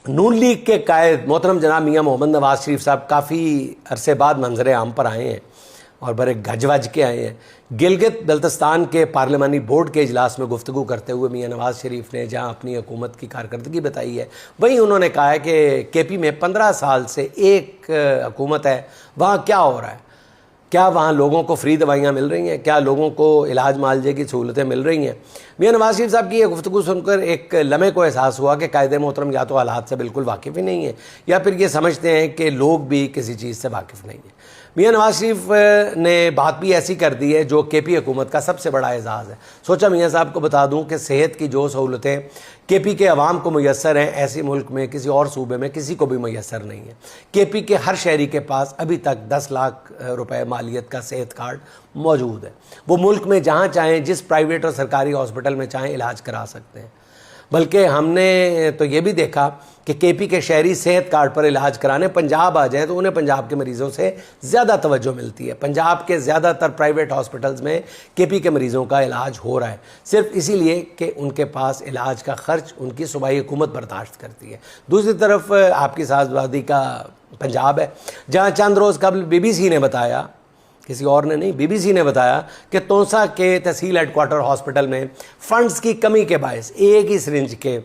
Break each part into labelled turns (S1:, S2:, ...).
S1: नून league के कायद मोहतरम जनाब मियाँ मोहम्मद नवाज शरीफ साहब काफ़ी अरसे बाद मंजर आम पर आए हैं और बड़े गज के आए हैं। गिलगित बल्तिस्तान के पार्लिमानी बोर्ड के इजलास में गुफ्तगू करते हुए मियाँ नवाज शरीफ ने जहां अपनी हुकूमत की कारकर्दगी बताई है, वहीं उन्होंने कहा है कि केपी में 15 साल से एक हुकूमत है, वहाँ क्या हो रहा है, क्या वहाँ लोगों को फ्री दवाइयाँ मिल रही हैं, क्या लोगों को इलाज मालजे की सहूलतें मिल रही हैं। मियाँ नवाज शरीफ साहब की ये गुफ्तगू सुनकर एक लम्हे को एहसास हुआ कि कायदे मोहतरम या तो हालात से बिल्कुल वाकिफ़ ही नहीं है या फिर ये समझते हैं कि लोग भी किसी चीज़ से वाकिफ़ नहीं है। मियाँ नवाज शरीफ ने बात भी ऐसी कर दी है जो केपी हुकूमत का सबसे बड़ा एजाज़ है। सोचा मियाँ साहब को बता दूं कि सेहत की जो सहूलतें केपी के अवाम को मैसर हैं, ऐसे मुल्क में किसी और सूबे में किसी को भी मैसर नहीं है। केपी के हर शहरी के पास अभी तक 10 लाख रुपए मालियत का सेहत कार्ड मौजूद है। वो मुल्क में जहाँ चाहें, जिस प्राइवेट और सरकारी हॉस्पिटल में चाहें, इलाज करा सकते हैं। बल्कि हमने तो ये भी देखा कि केपी के शहरी सेहत कार्ड पर इलाज कराने पंजाब आ जाए तो उन्हें पंजाब के मरीज़ों से ज़्यादा तवज्जो मिलती है। पंजाब के ज़्यादातर प्राइवेट हॉस्पिटल्स में केपी के मरीज़ों का इलाज हो रहा है, सिर्फ इसीलिए कि उनके पास इलाज का ख़र्च उनकी सूबाई हुकूमत बर्दाश्त करती है। दूसरी तरफ आपकी साज़बादी का पंजाब है, जहाँ चंद रोज़ कबल BBC ने बताया, किसी और ने नहीं, BBC ने बताया कि तोसा के तहसील हेडक्वार्टर हॉस्पिटल में फ़ंड्स की कमी के बायस एक ही सिरिंज के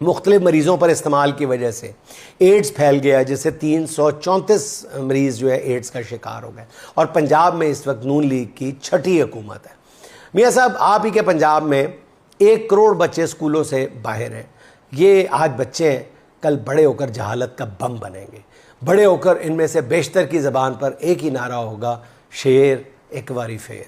S1: मुख्तलिफ मरीज़ों पर इस्तेमाल की वजह से एड्स फैल गया, जिससे 334 मरीज़ जो है एड्स का शिकार हो गए। और पंजाब में इस वक्त नून लीग की छठी हुकूमत है। मियाँ साहब, आप ही के पंजाब में 1 करोड़ बच्चे स्कूलों से बाहर हैं। ये आज बच्चे हैं, कल बड़े होकर जहालत का बम बनेंगे। बड़े होकर इनमें से बेशतर की ज़बान पर एक ही नारा होगा, शेर एक बारी फेर।